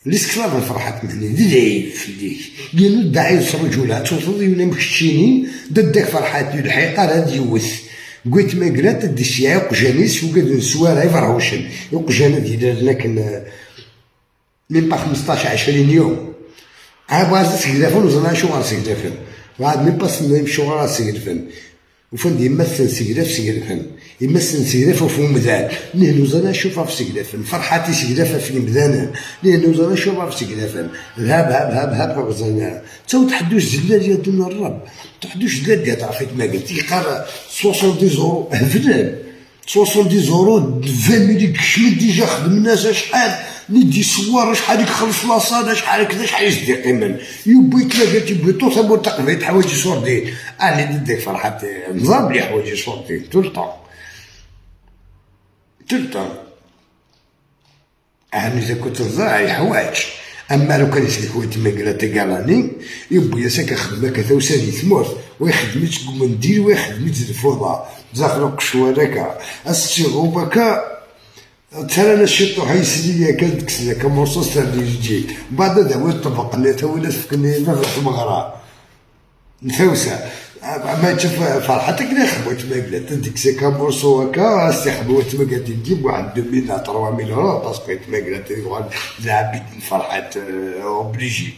الاسكلاف الفرحات مني دعي فديك قالوا دعي الرجولة توصل ولا مكشينين داك فرحات الحقيقة راه يوث قلت ما قرات دي الشيعة وقجانيس وقاد نسوار يفرحوشن وقجانا ديال لكن من با 15 20 يوم عاد بغا تسكدافن وزنا شو غنسكدافن وعاد من باس نمشيو غا سكدافن وفن يمثل سكداف سكدافن يمثل سكداف وفي مدان لأنه زنا شوفها في سكدافن فرحاتي سكدافة في مدان لأنه زنا شوفها في سكدافن هاب هاب هاب هاب غزانا تو تحدوش زلال ديال دون الرب تحدوش زلال ديال تعرفيت ما قلت يقال 70 يورو هفلان 70 يورو 20 ملي كشمل ديجا خدمنا شحال ندي صور شحال يخلص لاصاده شحال كذا شحال يصدق من يبغي تلاقى تيبغي توصل مرتقبات حوايج صوردين اللي ديك فرحات نظام لي حوايج صوردين طول طون أهم إذا كنت تضاعي حوايج أما لو كان يسلك ويت مقرا تقالاني يبغي يساك خدمة كذا وسالي ثموت ويخدمت مندير ويخدمت الفوضى زاخلق شوارك السيغوبك ترى انا شفتو حيسلي كانت كسله كمرصوص اللي يجي بعد هذا طبقنا تا ولا سكني في المغرى نفوسه ما تشوف فرحتك لا خبوت ما قلت انت سي كمرصو هكا استحبوت ما قالت نجيب واحد 2000 3000 يورو باسكو ما قلت لعبيت فرحات اوبليجي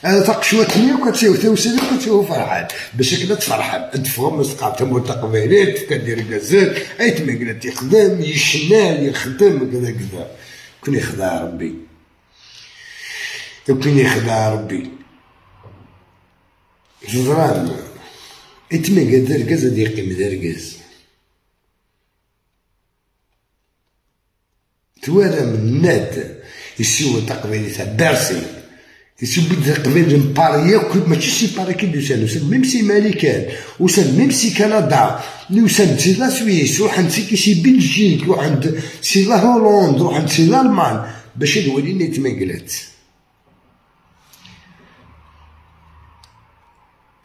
انا تقشوه ثانيه وكتساوي ثوسه وكتساوي فرحات باش كذا تفرحان تفهم مسقات متقبلات كدير كازات ايت ما قلت يخدم يشنال يخدم كذا كذا كون يخدع ربي كون يخدع ربي جدران ايت ما قدر كذا ديقيم دركاز توالى من ناد يسوي تقبيلي تاع بارسي يسبد قبل مباريا ماشي سي باري كي وسال ميم سي مالكان وسال ميم سي كندا وسال سي لا سويس وعند سي كيسي بلجيك وعند سي لا هولندا وعند سي الالمان باش الولي يتمقلات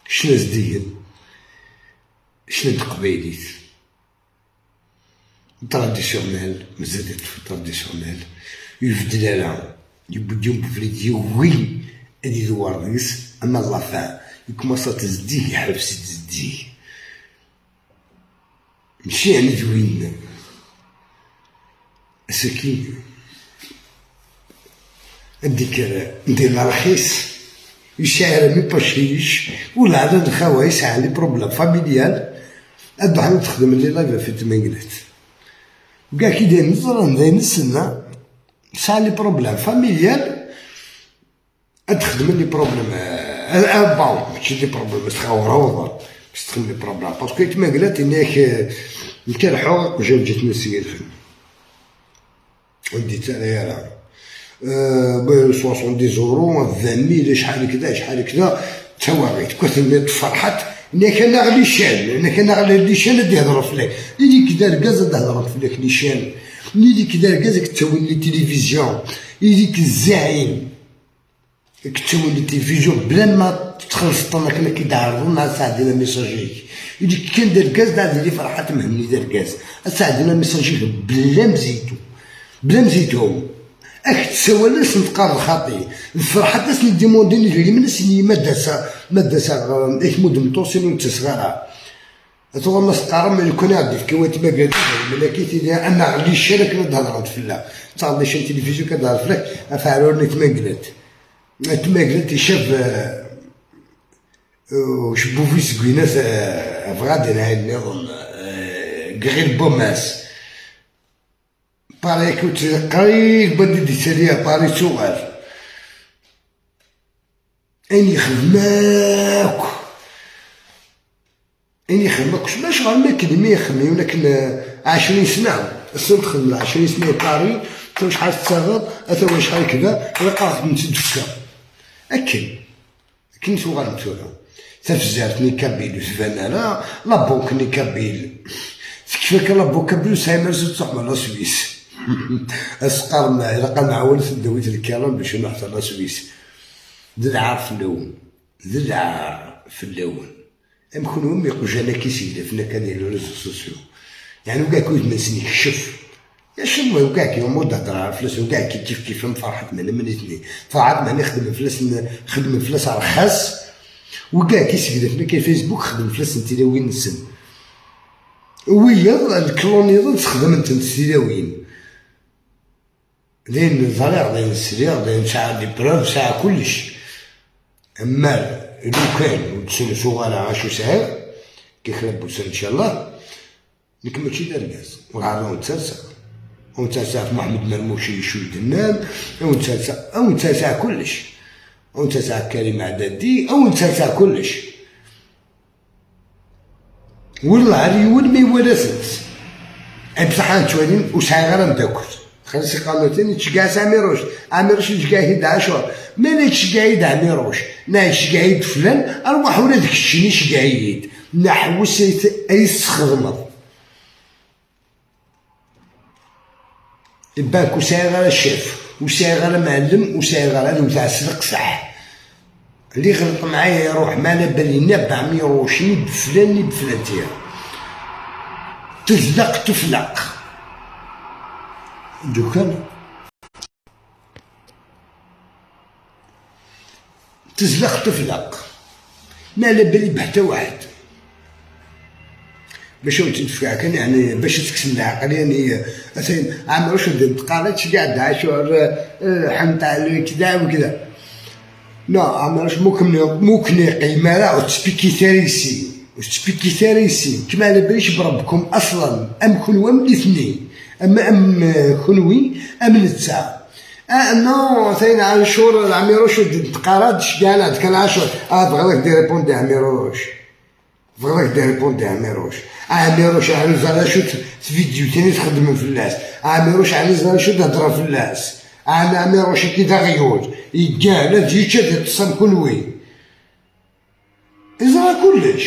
شنو زدين شنو تقبيليت تراديسيونيل مزادت في تراديسيونيل يفدلالها يبديهم بفريدي وي هادي دوار رئيس اما لافان يكمص تزديه يحبس تزديه ماشي يعني زوين سكي هاديك ندير لها رخيص يشعر مي باشيش ولا عدد الخوايس عندي بروبليم فاميليال ادو حنا تخدم لي لايف في تمانقلات كاع كي داير نزور نستنى سالي بروبليم فاميليال تخدم لي بروبليم بون ماشي لي بروبليم تخاور روضه باش تخدم لي بروبليم باسكو كيما قلت انك كان حقوق وجا جاتني السيد وديت انايا ب 70 يورو 20000 شحال كذا تواغيت كنت فرحت انك انا غلي شان انك انا غلي شان دي هضر فيك اللي كي دار كاز هضر فيك لي شان اللي كي دار كاز كتسوي لي تلفزيون اللي كالزعيم كتسوي لي تلفزيون بلا ما تخلص طنك انا كي دارنا ساعدنا ميساجيك اللي كان دار كاز دار لي فرحات مهمني دار كاز ساعدنا ميساجيك بلا مزيتو اك تسوى ناس نتقار الخاطي الفرحة ناس نديموندي لي من الناس اللي مدرسة مدن توصيل نتا صغيرة تو ما سقارا ما يكون عندي كوات ما قال ملكيتي انا غلي الشارع كنا نهضر فلا تصاوب لي شي تلفزيون كنهضر فلاك افعلوني تماقلت يشاف وشبو في سكوينات فغادي نعاود نظن غير بوماس باري كنت قريب بدي ديت عليها باري صغار اني خدماك باش غير كلمه يخدم ولكن 20 سنه السنه خدم 20 سنه باري تو شحال تساغر اتا شحال كذا لقى خدمت دكا اكل كنت غنمتوها تفزارتني كابيل وسفانا لا بوكني كابيل كيفاك لا بوك كابيل سايمر زدت على سويس اسقر ما لقى معول في دويت الكلام باش نحصل على سويس ذلعار في اللون يمكن هم يقول جانا كيسيدا فينا كان داير لي ريزو سوسيو يعني وكاع كنت من سني كشف يا شنو وكاع كي مود هضر على فلوس وكاع كيف فرحت من الاثنين، فرحت من يخدم فلوس رخاص وكاع كيسقدفنا كاين فيسبوك خدم فلوس نتيلا وين نسن ويا الكلونيض تخدم انت نتيلا وين داين الزريع داين السرير داين ساعة دي بروف ساعة كلش. اما لو كان وتسنى صغار عاشو ساعة كيخلب بوسن ان شاء الله لكن ماشي دركاز وغادي نتسرسى ونتسرسى في محمد مرموشي شو الدنان ونتسرسى كلش ونتسرسى كريم عدادي او نتسرسى كلش والله ريول ما يورثنس بصح نتوالين وساعة غير مداكل خلصي قالوتين تشقع عميروش تشقع هيد عاشور ما تشقع هيد عميروش تشقع هيد فلان اروح ولا ديك الشيء تشقع هيد نحوس اي تخدمض الباك وساعة غير الشيف وساعة غير معلم وساعة غير هذا تاع سلق صح اللي غلط معايا يروح ما على بالي نا بعميروشني بفلاني بفلانتيا تفلق دوكا تفلق ما على بالي بحتى واحد باش تنفع كان يعني باش تكسم العقل يعني مثلا عمرو شو تقالت قاعد عاشور حمت على كذا وكذا لا عمرو ممكن قيمه لا وتسبيكي ثاريسي كما على باليش بربكم اصلا ام خنوه من الاثنين ام خنوي ام نتسع نو ثاني عاشور العميروش تقارات شكانات كان عاشور بغيتك دير ريبوندي عميروش عميروش عايز على شو فيديو تاني تخدم في الناس عميروش عايز على شو تهضر في الناس عميروش كي تغيور يقال تجي تصم كل وين يزرع كلش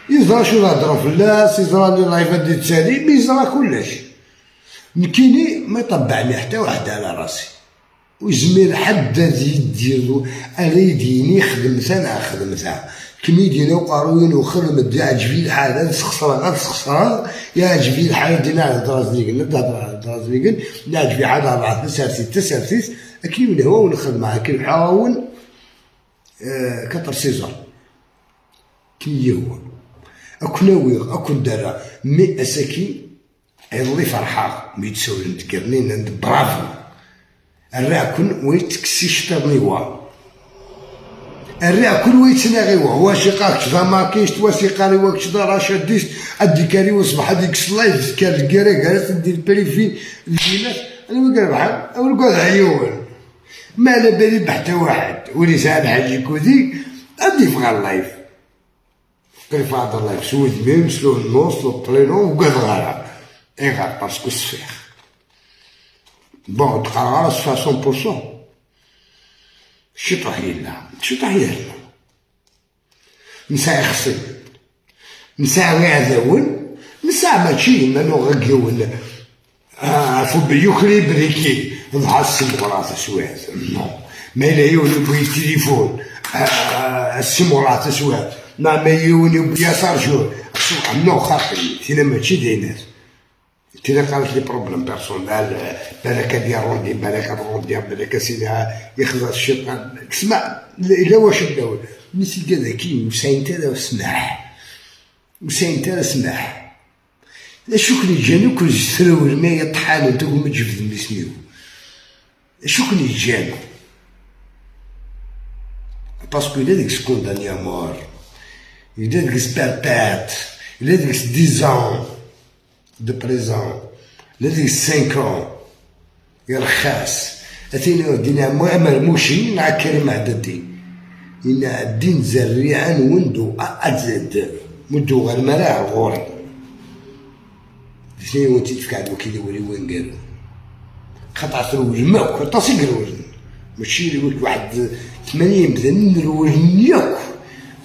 يزرع شو تهضر في الناس يزرع لي لايفات ديال تسالي يزرع كلش مكيني ما يطبعني حتى واحد على راسي وزميل حد يديرو انا يديني خدمتها كمي يدينا وقاروين وخدمت يعجبني الحال تسخسرها يعجبني الحال دينا على درازليكن يعجبني عاد 4 سارسيس اكيد من هو ونخدم معاه كي نحاول 4 سيزون كي هو اكون اكون دارا مي اساكي يضلي فرحة ميتسول نتكرنين عند برافو الراكن ويتكسي شطرنيوا الراكن ويتناغيوا واشقاك كذا ما كاينش تواسيقاني واك كذا راه شاديش اديكاري وصبح هذيك السلايد كان الكاري جالس ندير بريفي الجينات انا ما قال بحال او نقعد عيون ما على بالي بحتى واحد ولي ساعد حاجي كودي ادي في اللايف كيف في هذا اللايف سويت ميم سلو النص سلو بلينو وقعد غالا غير باسكو السفيخ بون تقرا 100% شي طاح يلا نساء خصي نساء غيعذاون نساء ماشي مانو غيقول فوبيو بريكي ضحى السيمورات سواد نو ما يلهيوني بغي التليفون السيمورات سواد ما يوني بيسار جور نو خاطري تينا ماشي داينات تينا قالت لي بروبليم بيرسونال بالك ديال روندي سيدي يخلص الشيطان اسمع الا واش نداول نسيت ذكي وساينت هذا وسمح شكون جانو كون جثرو الماء طحالو انت ما تجبد من سميو شكون جانو باسكو الا ديك سكونداني امور الا ديك سبارتات الا ديك 10 de présent الذي 5 يرخص أثينا دينا مرموشي مع كريم عددي إن الدين زريعا وندو أزد مدو غير مراه غوري شنو وانتي تفكعدو كي دوري وين قالو خاطر تروج ماك تصير روج ماشي يقول واحد 80 بدا نروج ياك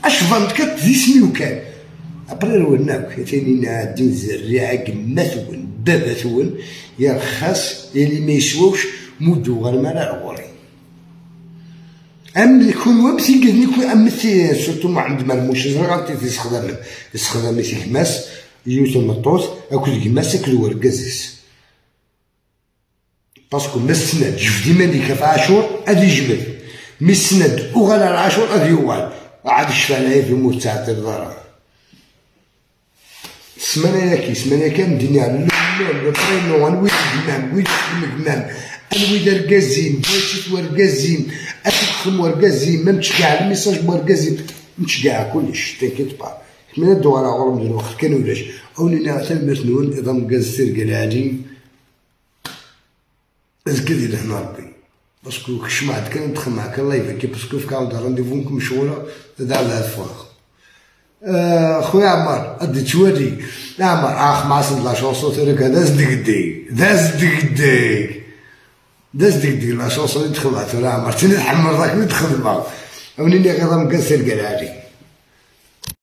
اش فانت كتزي سميو كان ابري رولناك ثاني الدين زريعه قماثون باباثون يرخص اللي ما يسواوش مدو غير مراه غوري ام يكون وبسي قال لك ام سورتو ما عند مرموش غادي يستخدم يستخدم ميسي حماس يجيو المطوس اكو كيما ساكل وركازيس باسكو ما السند جوج ديما ديك في عاشور ادي جبد مي السند وغلا العاشور ادي يوال عاد الشفع عليا في موت تاع الضرر السمانه كي سمانه كان مدينة على البرينو نويد الجمام ويد الجمام نويد ركازين بغيتي وركازين اتخم وركازين ما متشكاع الميساج وركازين متشكاع كلش تنكيت با من الدوار غرم ديال الوقت كانوا ولاش اولينا حتى المسنون اذا مكاز سير قالعادي ازكي ديال هنا ربي باسكو كشمعت كان ندخل معاك الله يبارك باسكو في كاوندا رانديفو مشهوره تدعى لها الفواغ خويا عمار ادي توري عمار اخ ما صد لا شونسو ترك داز ديك لا شونسو اللي دخل معاك عمار تني تحمر ذاك اللي دخل معاك اولينا غير مكاز سير قالعادي